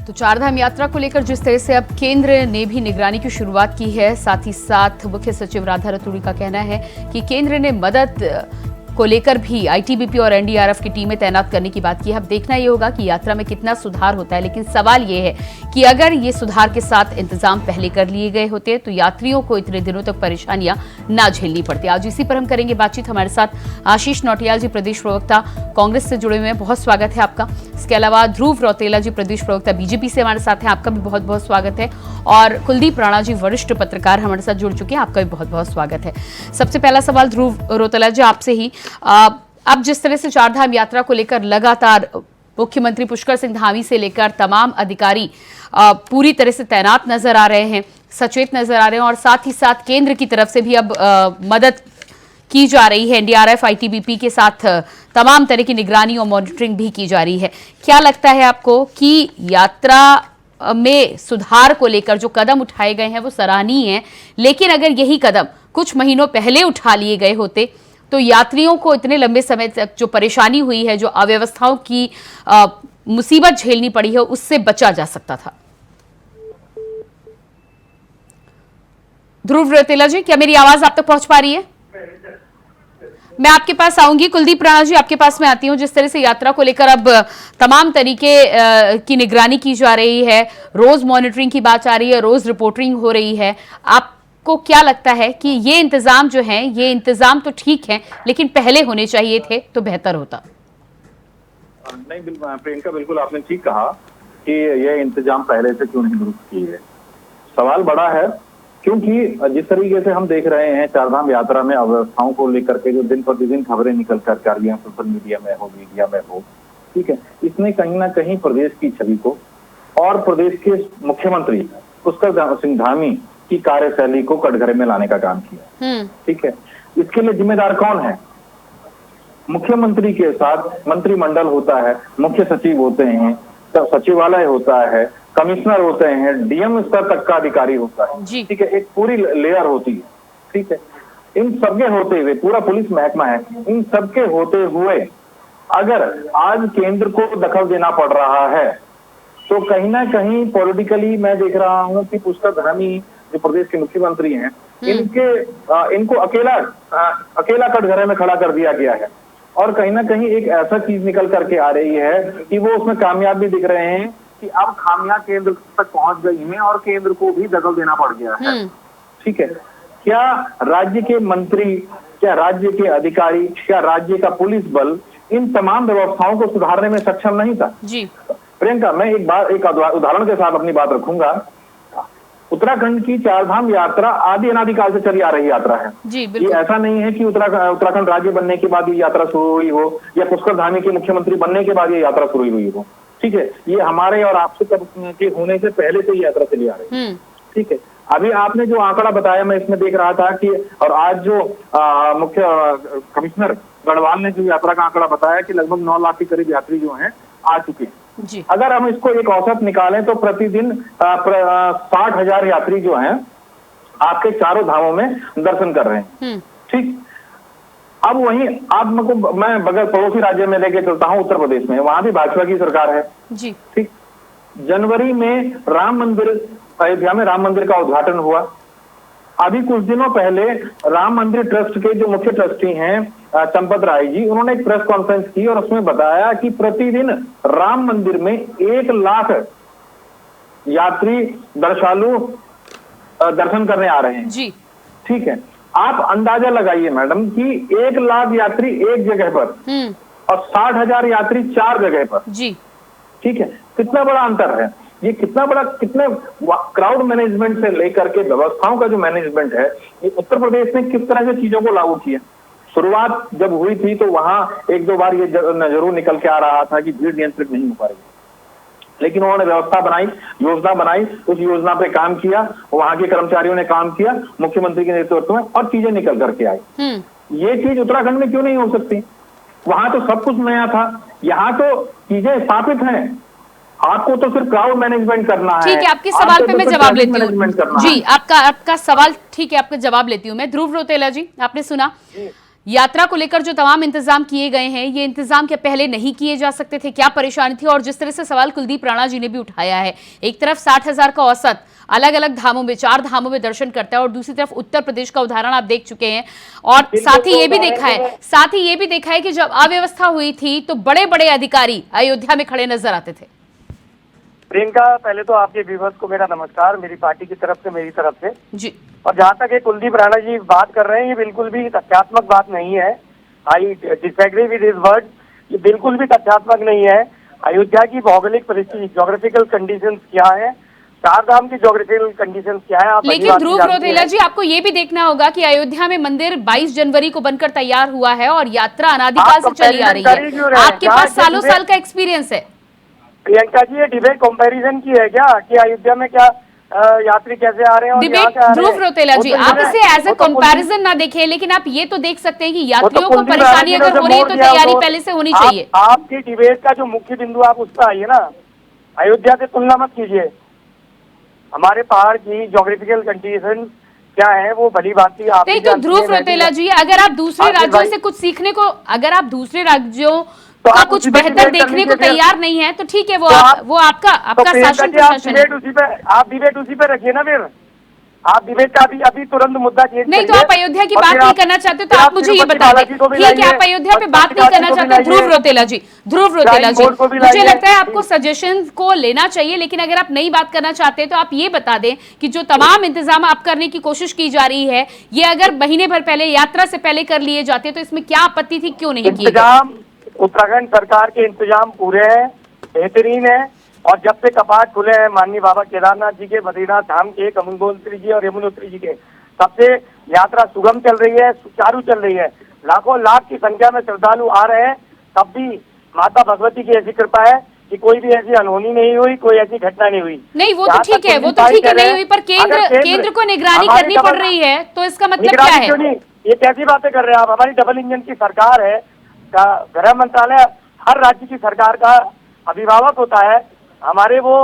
तो चारधाम यात्रा को लेकर जिस तरह से अब केंद्र ने भी निगरानी की शुरुआत की है, साथ ही साथ मुख्य सचिव राधा रतूड़ी का कहना है कि केंद्र ने मदद को लेकर भी आईटीबीपी और एनडीआरएफ की टीमें तैनात करने की बात की है। अब देखना ये होगा कि यात्रा में कितना सुधार होता है, लेकिन सवाल ये है कि अगर ये सुधार के साथ इंतजाम पहले कर लिए गए होते तो यात्रियों को इतने दिनों तक परेशानियां ना झेलनी पड़ती। आज इसी पर हम करेंगे बातचीत। हमारे साथ आशीष नौटियाल जी, प्रदेश प्रवक्ता कांग्रेस से जुड़े हुए हैं, बहुत स्वागत है आपका। इसके अलावा ध्रुव रौतेला जी, प्रदेश प्रवक्ता बीजेपी से हमारे साथ हैं, आपका भी बहुत बहुत स्वागत है। और कुलदीप राणा जी, वरिष्ठ पत्रकार हमारे साथ जुड़ चुके हैं, आपका भी बहुत बहुत स्वागत है। सबसे पहला सवाल ध्रुव रौतेला जी आपसे ही, अब जिस तरह से चारधाम यात्रा को लेकर लगातार मुख्यमंत्री पुष्कर सिंह धामी से लेकर तमाम अधिकारी पूरी तरह से तैनात नजर आ रहे हैं, सचेत नजर आ रहे हैं, और साथ ही साथ केंद्र की तरफ से भी अब मदद की जा रही है। एनडीआरएफ आईटीबीपी के साथ तमाम तरह की निगरानी और मॉनिटरिंग भी की जा रही है। क्या लगता है आपको कि यात्रा में सुधार को लेकर जो कदम उठाए गए हैं वो सराहनीय है, लेकिन अगर यही कदम कुछ महीनों पहले उठा लिए गए होते तो यात्रियों को इतने लंबे समय तक जो परेशानी हुई है, जो अव्यवस्थाओं की मुसीबत झेलनी पड़ी है, उससे बचा जा सकता था? ध्रुव रौतेला जी, क्या मेरी आवाज आप तक पहुंच पा रही है? मैं आपके पास आऊंगी। कुलदीप राणा जी, आपके पास मैं आती हूं। जिस तरह से यात्रा को लेकर अब तमाम तरीके की निगरानी की जा रही है, रोज मॉनिटरिंग की बात आ रही है, रोज रिपोर्टिंग हो रही है, आपको क्या लगता है कि ये इंतजाम जो है, ये इंतजाम तो ठीक है लेकिन पहले होने चाहिए थे तो बेहतर होता? नहीं प्रियंका, बिल्कुल आपने ठीक कहा कि ये इंतजाम पहले से क्यों नहीं दुरुस्त किए गए। सवाल बड़ा है क्योंकि जिस तरीके से हम देख रहे हैं चारधाम यात्रा में अव्यवस्थाओं को लेकर के जो दिन प्रतिदिन खबरें निकल कर आ रही हैं, सोशल मीडिया में हो, मीडिया में हो, ठीक है, इसने कहीं ना कहीं प्रदेश की छवि को और प्रदेश के मुख्यमंत्री पुष्कर सिंह धामी की कार्यशैली को कटघरे में लाने का काम किया। ठीक है, इसके लिए जिम्मेदार कौन है? मुख्यमंत्री के साथ मंत्रिमंडल होता है, मुख्य सचिव होते हैं, सचिवालय होता है, कमिश्नर होते हैं, डीएम स्तर तक का अधिकारी होता है, ठीक है, एक पूरी लेयर होती है। ठीक है, इन सबके होते हुए पूरा पुलिस महकमा है, इन सबके होते हुए अगर आज केंद्र को दखल देना पड़ रहा है तो कहीं ना कहीं पॉलिटिकली मैं देख रहा हूं कि पुष्कर धामी जो प्रदेश के मुख्यमंत्री हैं, इनको अकेला कटघरे में खड़ा कर दिया गया है। और कहीं ना कहीं एक ऐसा चीज निकल करके आ रही है कि वो उसमें कामयाब भी दिख रहे हैं कि अब खामियां केंद्र तक पहुंच गई हैं और केंद्र को भी दखल देना पड़ गया है। ठीक है, क्या राज्य के मंत्री, क्या राज्य के अधिकारी, क्या राज्य का पुलिस बल इन तमाम व्यवस्थाओं को सुधारने में सक्षम नहीं था? जी प्रियंका, मैं एक उदाहरण के साथ अपनी बात रखूंगा। उत्तराखंड की चारधाम यात्रा आदि अनादिकाल से चली आ रही यात्रा है। जी, ये ऐसा नहीं है कि उत्तराखंड राज्य बनने के बाद ये यात्रा शुरू हुई हो या पुष्कर धामी के मुख्यमंत्री बनने के बाद ये यात्रा शुरू हुई हो। ठीक है, ये हमारे और आपसे के होने से पहले से यात्रा चली आ रही है। ठीक है, अभी आपने जो आंकड़ा बताया, मैं इसमें देख रहा था कि और आज जो मुख्य कमिश्नर गढ़वाल ने जो यात्रा का आंकड़ा बताया कि लगभग 9 लाख के करीब यात्री जो हैं आ चुके हैं। जी। अगर हम इसको एक औसत निकालें तो प्रतिदिन 60,000 यात्री जो हैं आपके चारों धामों में दर्शन कर रहे हैं। ठीक, अब वहीं मैं बगल पड़ोसी राज्य में लेके चलता हूं, उत्तर प्रदेश में, वहां भी भाजपा की सरकार है। जी। ठीक, जनवरी में राम मंदिर, अयोध्या में राम मंदिर का उद्घाटन हुआ। अभी कुछ दिनों पहले राम मंदिर ट्रस्ट के जो मुख्य ट्रस्टी हैं चंपत राय जी, उन्होंने एक प्रेस कॉन्फ्रेंस की और उसमें बताया कि प्रतिदिन राम मंदिर में 1 लाख यात्री श्रद्धालु दर्शन करने आ रहे हैं। जी। ठीक है, आप अंदाजा लगाइए मैडम कि 1 लाख यात्री एक जगह पर और 60,000 यात्री 4 जगह पर। जी। ठीक है, कितना बड़ा अंतर है ये, कितने क्राउड मैनेजमेंट से लेकर के व्यवस्थाओं का जो मैनेजमेंट है, ये उत्तर प्रदेश ने किस तरह से चीजों को लागू किया। शुरुआत जब हुई थी तो वहां 1-2 बार ये जरूर निकल के आ रहा था कि भीड़ नियंत्रित नहीं हो पा रही, लेकिन उन्होंने व्यवस्था बनाई, योजना बनाई, उस योजना पे काम किया, वहां के कर्मचारियों ने काम किया मुख्यमंत्री के नेतृत्व में और चीजें निकल करके आई। ये चीज उत्तराखंड में क्यों नहीं हो सकती? वहां तो सब कुछ नया था, यहाँ तो चीजें स्थापित हैं, आपको तो सिर्फ क्राउड मैनेजमेंट करना है। ठीक है, आपके सवाल पे मैं जवाब लेती हूँ। जी, आपका सवाल ठीक है, आपका जवाब लेती हूँ मैं। ध्रुव रौतेला जी, आपने सुना यात्रा को लेकर जो तमाम इंतजाम किए गए हैं, ये इंतजाम क्या पहले नहीं किए जा सकते थे? क्या परेशानी थी? और जिस तरह से सवाल कुलदीप राणा जी ने भी उठाया है, एक तरफ 60,000 का औसत अलग अलग धामों में, 4 धामों में दर्शन करता है, और दूसरी तरफ उत्तर प्रदेश का उदाहरण आप देख चुके हैं। और साथ ही ये भी देखा है कि जब अव्यवस्था हुई थी तो बड़े बड़े अधिकारी अयोध्या में खड़े नजर आते थे। प्रियंका, पहले तो आपके व्यूअर्स को मेरा नमस्कार, मेरी पार्टी की तरफ से, मेरी तरफ से जी। और जहाँ तक ये कुलदीप राणा जी बात कर रहे हैं, ये बिल्कुल भी तथ्यात्मक बात नहीं है। I disagree with his word. ये बिल्कुल भी तथ्यात्मक नहीं है। अयोध्या की भौगोलिक परिस्थिति, ज्योग्राफिकल कंडीशंस क्या है, चारधाम की ज्योग्राफिकल कंडीशंस क्या है, आप लेकिन ध्रुव रौतेला जी, आपको ये भी देखना होगा कि अयोध्या में मंदिर 22 जनवरी को बनकर तैयार हुआ है और यात्रा अनादिकाल से चली आ रही है। आपके पास सालों साल का एक्सपीरियंस है। प्रियंका जी, ये डिबेट कंपैरिजन की है क्या कि अयोध्या में क्या यात्री कैसे आ रहे हैं? डिबेट ध्रुव रौतेला जी, आप इसे एज ए कंपैरिजन ना देखें, लेकिन आप ये तो देख सकते हैं कि यात्रियों को परेशानी अगर हो रही है तो तैयारी पहले से होनी चाहिए। आपकी डिबेट का जो मुख्य बिंदु, आप उस पर आइए ना। अयोध्या से तुलना मत कीजिए। हमारे पहाड़ की ज्योग्राफिकल कंडीशन क्या है वो भली बात थी। नहीं तो ध्रुव रौतेला जी, अगर आप दूसरे राज्यों से कुछ सीखने को, अगर आप दूसरे राज्यों का कुछ बेहतर देखने को तैयार नहीं है तो ठीक है, वो आपका शासन प्रशासन है। आप डिबेट उसी पे रखिए ना। फिर आप डिबेट का अभी तुरंत मुद्दा चेंज नहीं, तो आप अयोध्या की बात नहीं करना चाहते तो आप मुझे ये बता दें। ठीक है, आप अयोध्या पे बात नहीं करना चाहते। ध्रुव रौतेला जी, मुझे लगता है आपको सजेशन को लेना चाहिए, लेकिन अगर आप नई बात करना चाहते हैं तो आप ये बता दें कि जो तमाम इंतजाम आप करने की कोशिश की जा रही है, ये अगर महीने भर पहले, यात्रा से पहले कर लिए जाते तो इसमें क्या आपत्ति थी, क्यों नहीं किए? उत्तराखंड सरकार के इंतजाम पूरे हैं, बेहतरीन है। और जब से कपाट खुले हैं माननीय बाबा केदारनाथ जी के, बद्रीनाथ धाम के, गंगोत्री जी और यमुनोत्री जी के, तब से यात्रा सुगम चल रही है, सुचारू चल रही है। लाखों लाख की संख्या में श्रद्धालु आ रहे हैं। तब भी माता भगवती की ऐसी कृपा है कि कोई भी ऐसी अनहोनी नहीं हुई, कोई ऐसी घटना नहीं हुई। नहीं, वो तो ठीक है, नहीं हुई, पर केंद्र को निगरानी करनी पड़ रही है, तो इसका मतलब क्या है? ये कैसी बातें कर रहे हैं आप? हमारी डबल इंजन की सरकार है। गृह मंत्रालय हर राज्य की सरकार का अभिभावक होता है। हमारे वो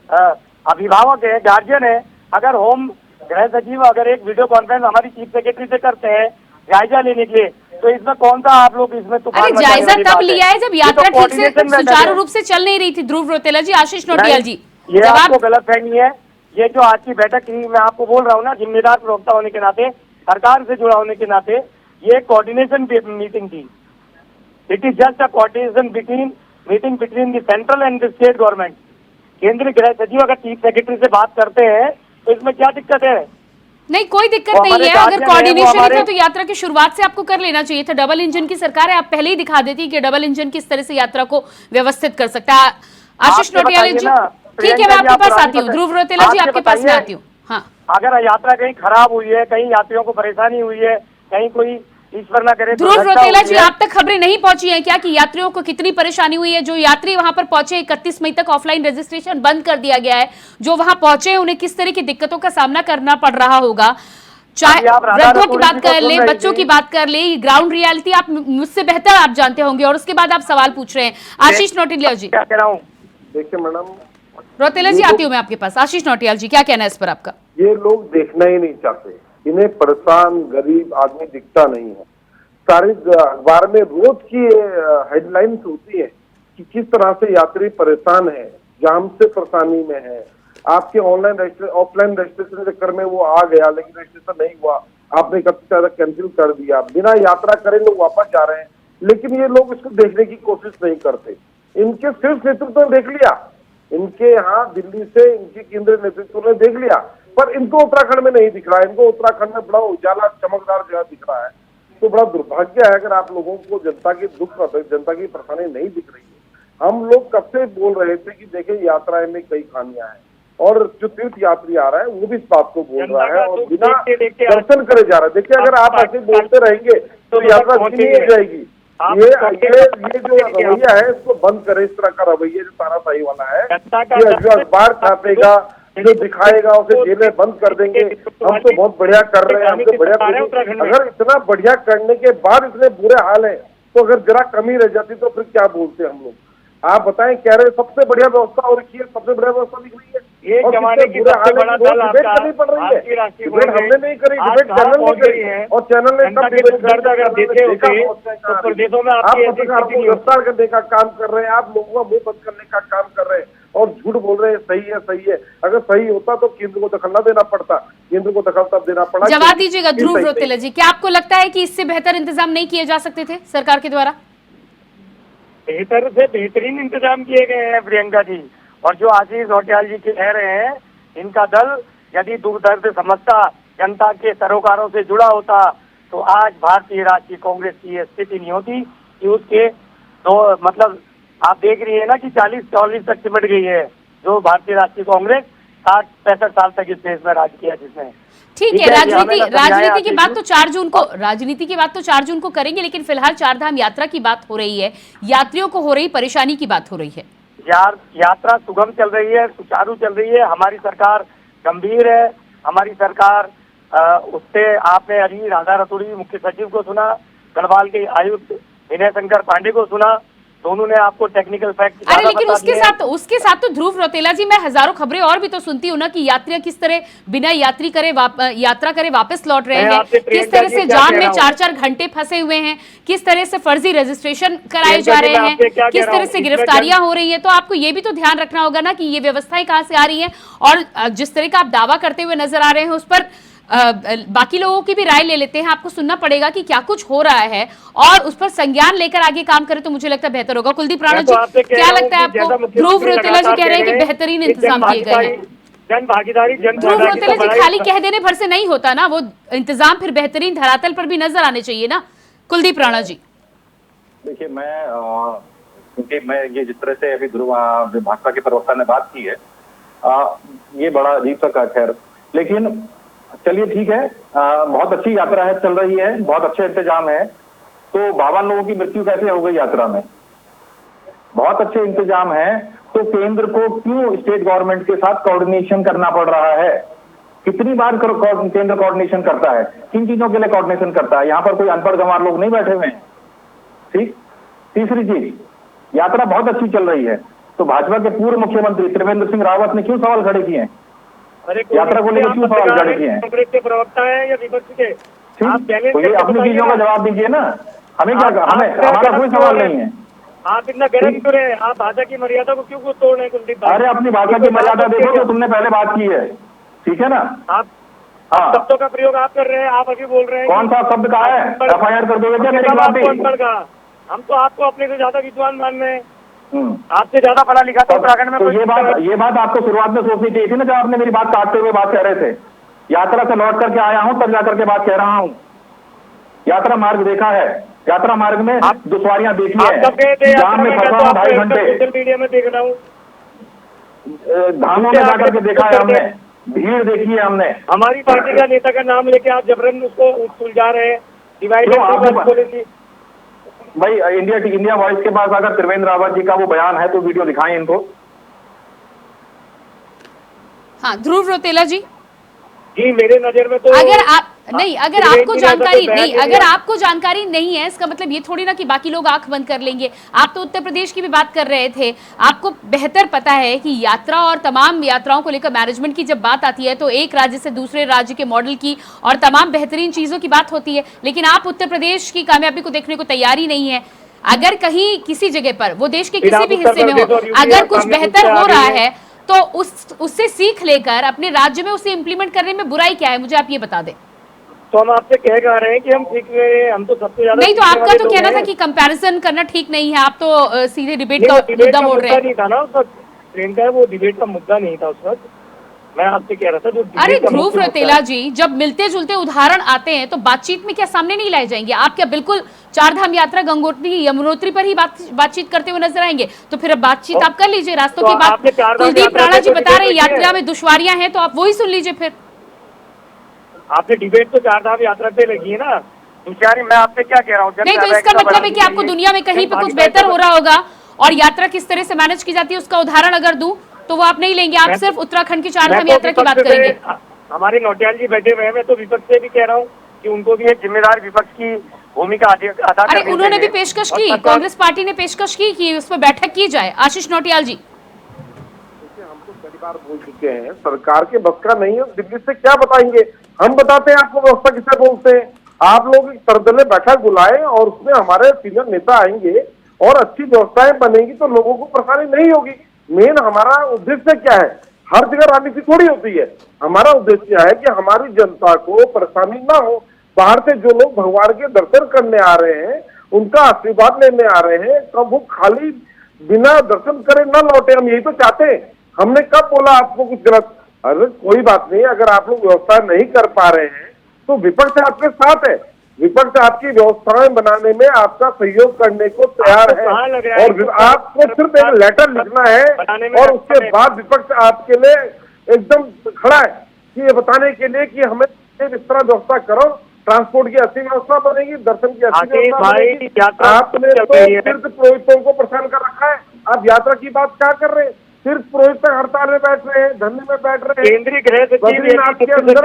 अभिभावक है, गार्जियन है। अगर होम गृह सचिव अगर एक वीडियो कॉन्फ्रेंस हमारी चीफ सेक्रेटरी से करते हैं जायजा लेने के लिए, तो इसमें कौन सा आप लोग इसमें तूफान? जायजा तब लिया है जब यात्रा ठीक से सुचारू रूप से चल नहीं रही थी। ध्रुव रौतेला जी, आशीष नोटियाल जी, ये आपको गलतफहमी है। ये जो आज की बैठक की, मैं आपको बोल रहा हूँ ना, जिम्मेदार प्रवक्ता होने के नाते, सरकार से जुड़ा होने के नाते, ये कोऑर्डिनेशन मीटिंग थी। It is just a coordination meeting between the central and the state government. केंद्रीय गृह सचिव अगर चीफ सेक्रेटरी से बात करते हैं तो इसमें क्या दिक्कत है? नहीं, कोई दिक्कत नहीं है। अगर कोऑर्डिनेशन था तो यात्रा की शुरुआत से आपको कर लेना चाहिए था। डबल इंजन की सरकार है, आप पहले ही दिखा देती कि डबल इंजन किस तरह से यात्रा को व्यवस्थित कर सकता है। आशीष नोटियाल जी, ठीक है, मैं आपके पास आती हूँ। ध्रुव रौतेला जी, आपके पास में आती हूँ। हाँ, अगर यात्रा कहीं खराब हुई है, कहीं यात्रियों को परेशानी हुई है, कहीं कोई ईश्वर ना करे, ध्रुव रौतेला जी, आप तक खबरें नहीं पहुंची हैं क्या कि यात्रियों को कितनी परेशानी हुई है? जो यात्री वहां पर पहुंचे, 31 मई तक ऑफलाइन रजिस्ट्रेशन बंद कर दिया गया है। जो वहां पहुंचे उन्हें किस तरह की दिक्कतों का सामना करना पड़ रहा होगा? चाहे वृद्धों की बात कर ले, बच्चों की बात कर ले, ग्राउंड रियलिटी आप मुझसे बेहतर आप जानते होंगे, और उसके बाद आप सवाल पूछ रहे हैं। आशीष नोटियाल जी, क्या कह रहा हूँ? देखिए मैडम, रौतेला जी आती हूँ मैं आपके पास। आशीष नोटियाल जी, क्या कहना है इस पर आपका? ये लोग देखना ही नहीं चाहते। इन्हें परेशान गरीब आदमी दिखता नहीं है। सारी अखबार में रोज की हेडलाइंस होती है कि किस तरह से यात्री परेशान है, जाम से परेशानी में है। आपके ऑफलाइन रजिस्ट्रेशन चक्कर में वो आ गया, लेकिन रजिस्ट्रेशन नहीं हुआ, आपने कैंसिल कर दिया, बिना यात्रा करे लोग वापस जा रहे हैं। लेकिन ये लोग इसको देखने की कोशिश नहीं करते। इनके शीर्ष नेतृत्व ने देख लिया, इनके यहाँ दिल्ली से इनके केंद्रीय नेतृत्व ने देख लिया, पर इनको उत्तराखंड में नहीं दिख रहा है। इनको उत्तराखंड में बड़ा उजाला चमकदार जगह दिख रहा है। तो बड़ा दुर्भाग्य है अगर आप लोगों को जनता की दुख, जनता की परेशानी नहीं दिख रही है। हम लोग कब से बोल रहे थे कि देखिए यात्रा में कई खामियां हैं, और जो तीर्थ यात्री आ रहा है वो भी इस बात को बोल रहा है और बिना दर्शन करे जा रहा है। देखिए, अगर आप ऐसे बोलते रहेंगे तो यात्रा नहीं हो जाएगी। ये जो रवैया है इसको बंद करें। इस तरह का रवैया जो तानाशाही वाला है, जो अखबार छापेगा, जो दिखाएगा उसे जेल में बंद कर देंगे। हम तो बहुत बढ़िया कर रहे हैं, हमसे बढ़िया। अगर इतना बढ़िया करने के बाद इतने बुरे हाल है तो अगर जरा कमी रह जाती तो फिर क्या बोलते हम लोग? आप बताएं, कह रहे सबसे बढ़िया व्यवस्था हो रखी है, सबसे बढ़िया व्यवस्था दिख रही है। एक और जमाने कितने की बुरे सबसे हाल है बड़ा कि वो दल डिबेट आपका करनी पड़ रही है। भारतीय राष्ट्रीय डिबेट हमने नहीं करी, डिबेट चैनल ने करी है और चैनल ने जनता सब के डिबेट दुख दर्द अगर देखे होते तो प्रदेशों में आप आपकी ऐसी पत्रकार स्थिति को नहीं होती। गिरफ्तार करने का काम कर रहे हैं, आप लोगों का मुंह बंद करने का काम कर रहे हैं और झूठ बोल रहे हैं सही है सही है। अगर सही होता तो केंद्र को दखल न देना पड़ता, केंद्र को दखल तब देना पड़ा। जवाब दीजिएगा ध्रुव रौतेला जी, क्या आपको लगता है कि इससे बेहतर इंतजाम नहीं किए जा सकते थे सरकार के द्वारा? बेहतर से बेहतरीन इंतजाम किए गए हैं प्रियंका जी। और जो आशीष नौटियाल जी कह रहे हैं, इनका दल यदि दुख दर्द समझता, जनता के सरोकारों से जुड़ा होता, तो आज भारतीय राष्ट्रीय कांग्रेस की ये स्थिति नहीं होती कि उसके तो मतलब आप देख रही है ना कि 40-44 तक सिमट गई है जो भारतीय राष्ट्रीय कांग्रेस 60-65 साल तक इस देश में राज किया जिसने। ठीक है, राजनीति की बात तो 4 जून को, राजनीति की बात तो 4 जून को करेंगे, लेकिन फिलहाल चारधाम यात्रा की बात हो रही है, यात्रियों को हो रही परेशानी की बात हो रही है। यात्रा सुगम चल रही है, सुचारू चल रही है, हमारी सरकार गंभीर है, हमारी सरकार उससे आपने अभी राधा रतूड़ी मुख्य सचिव को सुना, गढ़वाल के आयुक्त विनय शंकर पांडे को सुना, दोनों ने आपको टेक्निकल फैक्ट। अरे लेकिन उसके साथ तो ध्रुव रौतेला जी, मैं हजारों खबरें और भी तो सुनती हूँ ना कि यात्रियां किस तरह बिना यात्रा करे वापस लौट रहे हैं, किस तरह से जाम में 4-4 घंटे फंसे हुए हैं, किस तरह से फर्जी रजिस्ट्रेशन कराए जा रहे हैं, किस तरह से गिरफ्तारियां हो रही है। तो आपको ये भी तो ध्यान रखना होगा ना कि ये व्यवस्थाएं कहाँ से आ रही है, और जिस तरह का आप दावा करते हुए नजर आ रहे हैं उस पर बाकी लोगों की भी राय ले लेते हैं। आपको सुनना पड़ेगा कि क्या कुछ हो रहा है और उस पर संज्ञान लेकर आगे काम करें तो मुझे लगता है बेहतर होगा। कुलदीप राणा जी, क्या लगता है आपको? ध्रुव रौतेला जी कह रहे हैं कि बेहतरीन इंतजाम किए गए हैं। जन भागीदारी ध्रुव रौतेला जी, खाली कह देने भर से नहीं होता ना, वो इंतजाम फिर बेहतरीन धरातल पर भी नजर आने चाहिए ना। कुलदीप राणा जी, देखिए क्योंकि मैं ये जिस तरह से अभी ध्रुव भाजपा के प्रवक्ता ने बात की है, ये बड़ा अजीब सा खैर, लेकिन चलिए ठीक है, बहुत अच्छी यात्रा है, चल रही है, बहुत अच्छे इंतजाम है। तो 52 लोगों की मृत्यु कैसे हो गई यात्रा में? बहुत अच्छे इंतजाम है, तो केंद्र को क्यों स्टेट गवर्नमेंट के साथ कोऑर्डिनेशन करना पड़ रहा है? कितनी बार केंद्र कोऑर्डिनेशन करता है, किन चीजों के लिए कोऑर्डिनेशन करता है? यहाँ पर कोई अनपढ़ गंवार लोग नहीं बैठे हुए हैं। ठीक, तीसरी चीज, यात्रा बहुत अच्छी चल रही है, तो भाजपा के पूर्व मुख्यमंत्री त्रिवेंद्र सिंह रावत ने क्यों सवाल खड़े किए हैं? यात्रा को लेकर क्यों सवाल खड़े किए हैं? कांग्रेस के प्रवक्ता है या विपक्ष के? आप तो ये अपनी चीजों का जवाब दीजिए ना, हमें क्या, हमारा कोई सवाल नहीं है। आप इतना गरम क्यों रहे? आप भाषा की मर्यादा को क्यों तोड़ रहे हैं कुलदीप? अरे अपनी भाषा की मर्यादा देखो, जो तुमने पहले बात की है, ठीक है ना? आप शब्दों का प्रयोग आप कर रहे हैं, आप अभी बोल रहे हैं। कौन सा शब्द कहा है? FIR कर दोगे क्या मेरे खिलाफ? हम तो आपको अपने से ज्यादा विद्वान मान रहे हैं, आपसे ज्यादा पढ़ा लिखा तो उत्तराखंड में। तो ये बात आपको शुरुआत में सोचनी चाहिए थी ना, जब आपने मेरी बात काटते हुए बात कह रहे थे। यात्रा से लौट करके आया हूं, तब जाकर के बात कह रहा हूं। यात्रा मार्ग देखा है, यात्रा मार्ग में दुश्वारियां देखी है, जाम में फंसा हूं 2.5 घंटे, सोशल मीडिया में देख रहा हूँ, धामों में जाकर के देखा है हमने, भीड़ देखी है हमने। हमारी पार्टी का नेता का नाम लेके आप जबरन उसको सुलझा रहे हैं, डिवाइड। भाई इंडिया वॉइस के पास अगर त्रिवेंद्र रावत जी का वो बयान है तो वीडियो दिखाएं इनको। हाँ ध्रुव रौतेला जी, जी मेरे नजर में तो अगर आपको जानकारी नहीं है, इसका मतलब ये थोड़ी ना कि बाकी लोग आंख बंद कर लेंगे। आप तो उत्तर प्रदेश की भी बात कर रहे थे, आपको बेहतर पता है कि यात्रा और तमाम यात्राओं को लेकर मैनेजमेंट की जब बात आती है तो एक राज्य से दूसरे राज्य के मॉडल की और तमाम बेहतरीन चीजों की बात होती है, लेकिन आप उत्तर प्रदेश की कामयाबी को देखने को तैयार ही नहीं है। अगर कहीं किसी जगह पर, वो देश के किसी भी हिस्से में हो, अगर कुछ बेहतर हो रहा है तो उससे सीख लेकर अपने राज्य में उसे इम्प्लीमेंट करने में बुराई क्या है, मुझे आप ये बता दें। तो हम आपसे कह रहे हैं कि हम सीख रहे हैं, हम तो सबसे ज्यादा नहीं, तो आपका तो कहना था कि कंपैरिजन करना ठीक नहीं है, आप तो सीधे डिबेट का मुद्दा मोड़ रहे हैं। नहीं था ना उस वक्त, प्रियंका है वो डिबेट का मुद्दा नहीं था उस वक्त, मैं आपसे कह रहा था जो। अरे ध्रुव रौतेला जी, जब मिलते जुलते उदाहरण आते हैं तो बातचीत में क्या सामने नहीं लाए जाएंगे? आप क्या बिल्कुल चारधाम यात्रा, गंगोत्री, यमुनोत्री पर ही बातचीत करते हुए नजर आएंगे? तो फिर अब बातचीत आप कर लीजिए, रास्तों की बात कुलदीप राणा जी बता रहे हैं यात्रा में दुश्वारियां हैं, तो आप वही सुन लीजिए। फिर आपने डिबेट तो चारधाम यात्रा पे लगी है ना, दुश्वारी मैं आपसे क्या कह रहा हूँ? नहीं, तो इसका मतलब है कि आपको दुनिया में कहीं पे कुछ बेहतर हो रहा होगा और यात्रा किस तरह से मैनेज की जाती है उसका उदाहरण अगर दूं तो वो आप नहीं लेंगे, आप सिर्फ उत्तराखंड की चारधाम यात्रा की बात करेंगे। हमारे नौटियाल जी बैठे हुए हैं, मैं तो विपक्ष से भी कह रहा हूँ कि उनको भी एक जिम्मेदार विपक्ष की भूमिका अदा करनी चाहिए। उन्होंने भी पेशकश की, कांग्रेस पार्टी ने पेशकश की कि उस पर बैठक की जाए। आशीष नौटियाल जी, हमको बार बोल चुके हैं, सरकार के बस का नहीं है, दिल्ली से क्या बताएंगे? हम बताते हैं आपको व्यवस्था किसे बोलते हैं। आप लोग एक सर्वदलीय बैठक बुलाए और उसमें हमारे सीनियर नेता आएंगे और अच्छी व्यवस्थाएं बनेगी तो लोगों को परेशानी नहीं होगी। मेन हमारा उद्देश्य क्या है? हर जगह राजनीति थोड़ी होती है। हमारा उद्देश्य है कि हमारी जनता को परेशानी ना हो। बाहर से जो लोग भगवान के दर्शन करने आ रहे हैं, उनका आशीर्वाद लेने आ रहे हैं, कब वो खाली बिना दर्शन करे न लौटे। हम यही तो चाहते हैं। हमने कब बोला आपको कुछ गलत? अरे कोई बात नहीं, अगर आप लोग व्यवस्था नहीं कर पा रहे हैं तो विपक्ष आपके साथ है। विपक्ष आपकी व्यवस्थाएं बनाने में आपका सहयोग करने को तैयार है और आपको सिर्फ एक लेटर लिखना है और उसके बाद विपक्ष आपके लिए एकदम खड़ा है कि ये बताने के लिए कि हमें इस तरह व्यवस्था करो, ट्रांसपोर्ट की अच्छी व्यवस्था बनेगी, दर्शन की अच्छी व्यवस्था बनेगी। आपने तो तीर्थ पुरोहितों को परेशान कर रखा है। आप यात्रा की बात क्या कर रहे हैं? सिर्फ पुरोहित हड़ताल में बैठ रहे हैं, धरने में बैठ रहे हैं। केंद्रीय गृह सचिव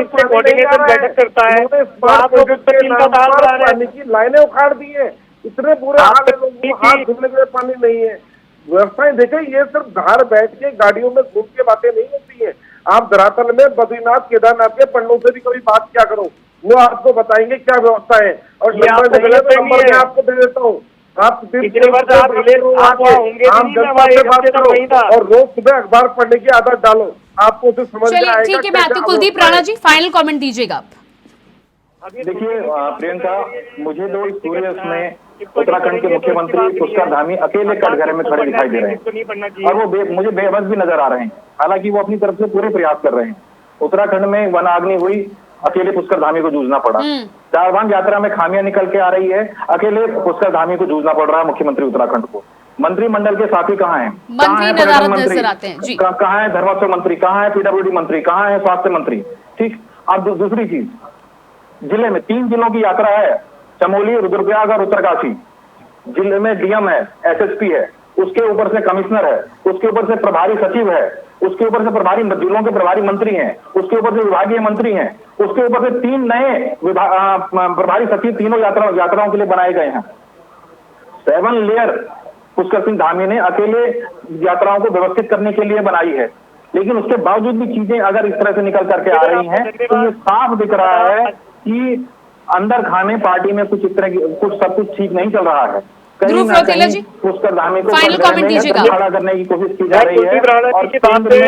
कोऑर्डिनेटर बैठक करता है तो आप लोग पानी की लाइनें उखाड़ दी है। इतने बुरे हाल है, लोगों को हाथ धुलने के लिए पानी नहीं है। व्यवस्थाएं देखें, ये सिर्फ बाहर बैठ के गाड़ियों में घूम के बातें नहीं होती है। आप धरातल में बद्रीनाथ केदारनाथ के पंडों से भी कभी बात क्या करो, वो आपको बताएंगे क्या व्यवस्था है। और नंबर नहीं है तो नंबर मैं आपको दे देता हूँ। आप पिछले वर्ष आप होंगे और रोज सुबह अखबार पढ़ने की आदत डालो, आपको उसे समझ में आएगा। ठीक है, मैं आती हूँ। कुलदीप राणा जी, फाइनल कमेंट दीजिएगा आप। देखिए प्रियंका, मुझे तो इस पूरे उसमें उत्तराखंड के मुख्यमंत्री पुष्कर धामी अकेले कटघरे में खड़े दिखाई दे रहे हैं और वो मुझे बेबस भी नजर आ रहे हैं। हालांकि वो अपनी तरफ से पूरे प्रयास कर रहे हैं। उत्तराखंड में वनाग्नि हुई, अकेले पुष्कर धामी को जूझना पड़ा। चारधाम यात्रा में खामियां निकल के आ रही है, अकेले पुष्कर धामी को जूझना पड़ रहा है मुख्यमंत्री उत्तराखंड को। मंत्रिमंडल के साथी कहाँ हैं? मंत्री नजर नजर आते हैं जी। कहाँ है धर्मस्व मंत्री? कहाँ है पीडब्ल्यूडी मंत्री? कहाँ है स्वास्थ्य मंत्री? ठीक। अब दूसरी चीज, जिले में 3 जिलों की यात्रा है, चमोली, रुद्रप्रयाग और उत्तरकाशी। जिले में डीएम है, एसएसपी है, उसके ऊपर से कमिश्नर है, उसके ऊपर से प्रभारी सचिव है, उसके ऊपर से प्रभारी जिलों के प्रभारी मंत्री हैं, उसके ऊपर से विभागीय मंत्री हैं, उसके ऊपर से 3 नए प्रभारी सचिव तीनों यात्राओं के लिए बनाए गए हैं। 7 लेयर पुष्कर सिंह धामी ने अकेले यात्राओं को व्यवस्थित करने के लिए बनाई है। लेकिन उसके बावजूद भी चीजें अगर इस तरह से निकल करके आ रही हैं तो ये साफ दिख रहा है कि अंदर खाने पार्टी में कुछ इस तरह की सब कुछ ठीक नहीं चल रहा है। ध्रुव रौतेला जी, पुष्कर धामी को फाइनल कमेंट दीजिएगा। खड़ा करने की कोशिश की जा रही है और की बात पे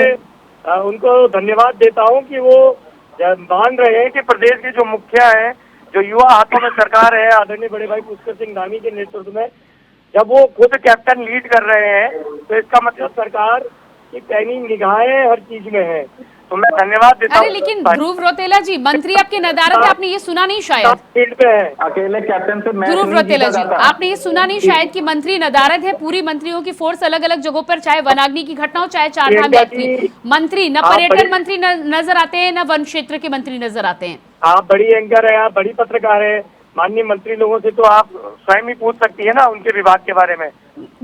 उनको धन्यवाद देता हूं कि वो मान रहे हैं कि प्रदेश के जो मुखिया है, जो युवा हाथों में सरकार है आदरणीय बड़े भाई पुष्कर सिंह धामी के नेतृत्व में, जब वो खुद कैप्टन लीड कर रहे हैं तो इसका मतलब सरकार की पैनी निगाहें हर चीज में है। तो मैं धन्यवाद देता हूं। अरे लेकिन ध्रुव रौतेला जी, मंत्री आपके नदारत है, आपने ये सुना नहीं शायद? फील्ड पे है, अकेले कैप्टन से मैच ध्रुव नहीं रौतेला जीता जी, जाता। आपने ये सुना नहीं शायद कि मंत्री नदारत है, पूरी मंत्रियों की फोर्स अलग अलग जगहों पर, चाहे वनाग्नि की घटना हो, चाहे चारधाम यात्री। मंत्री न पर्यटन मंत्री नजर आते हैं, न वन क्षेत्र के मंत्री नजर आते हैं। आप बड़ी एंकर है, आप बड़ी पत्रकार है, माननीय मंत्री लोगों से तो आप स्वयं ही पूछ सकती है ना उनके विभाग के बारे में।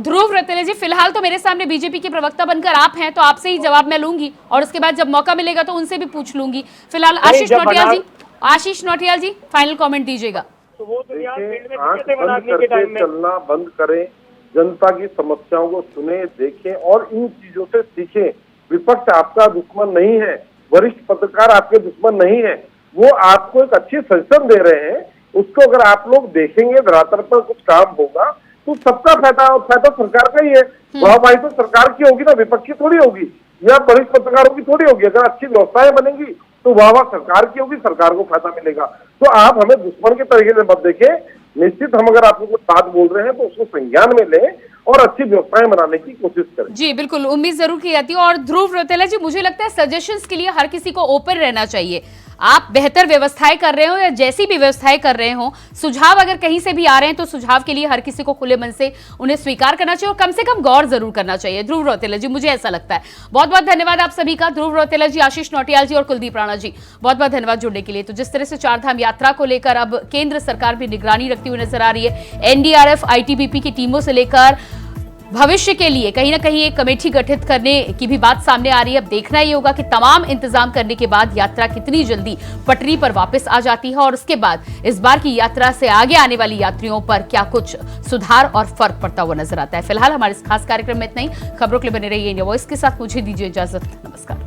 ध्रुव रौतेला जी, फिलहाल तो मेरे सामने बीजेपी के प्रवक्ता बनकर आप हैं, तो आपसे ही जवाब मैं लूंगी और उसके बाद जब मौका मिलेगा तो उनसे भी पूछ लूंगी। फिलहाल आशीष नौटियाल जी, फाइनल कमेंट दीजिएगा। तो वो तो यार चलना बंद करें, जनता की समस्याओं को सुने, देखें और इन चीजों से सीखें। विपक्ष आपका दुश्मन नहीं है, वरिष्ठ पत्रकार आपके दुश्मन नहीं है, वो आपको एक अच्छी सजेशन दे रहे हैं। उसको अगर आप लोग देखेंगे, धरातल पर कुछ काम होगा तो सबका फायदा सरकार का ही है। वाहवाही तो सरकार की होगी ना, विपक्ष की थोड़ी होगी या वरिष्ठ पत्रकारों की थोड़ी होगी। अगर अच्छी व्यवस्थाएं बनेंगी तो वाह सरकार की होगी, सरकार को फायदा मिलेगा। तो आप हमें दुश्मन के तरीके से मत देखें। निश्चित हम अगर आपको कुछ बात बोल रहे हैं तो उसको संज्ञान में लें और अच्छी व्यवस्थाएं बनाने की कोशिश करें। जी बिल्कुल, उम्मीद जरूर की जाती है। और ध्रुव रौतेला जी, मुझे लगता है सजेशंस के लिए हर किसी को ओपन रहना चाहिए। आप बेहतर व्यवस्थाएं कर रहे हो या जैसी भी व्यवस्थाएं कर रहे हो, सुझाव अगर कहीं से भी आ रहे हैं तो सुझाव के लिए हर किसी को खुले मन से उन्हें स्वीकार करना चाहिए और कम से कम गौर जरूर करना चाहिए। ध्रुव रौतेला जी, मुझे ऐसा लगता है। बहुत बहुत धन्यवाद आप सभी का। ध्रुव रौतेला जी, आशीष नौटियाल जी और कुलदीप राणा जी, बहुत बहुत धन्यवाद जुड़ने के लिए। तो जिस तरह से चारधाम यात्रा को लेकर अब केंद्र सरकार भी निगरानी रखती हुई नजर आ रही है, एनडीआरएफ, आईटीबीपी की टीमों से लेकर भविष्य के लिए कहीं ना कहीं एक कमेटी गठित करने की भी बात सामने आ रही है। अब देखना ये होगा कि तमाम इंतजाम करने के बाद यात्रा कितनी जल्दी पटरी पर वापस आ जाती है और उसके बाद इस बार की यात्रा से आगे आने वाली यात्रियों पर क्या कुछ सुधार और फर्क पड़ता हुआ नजर आता है। फिलहाल हमारे इस खास कार्यक्रम में इतना ही। खबरों के लिए बने रहिए इंडिया वॉइस के साथ। मुझे दीजिए इजाजत। नमस्कार।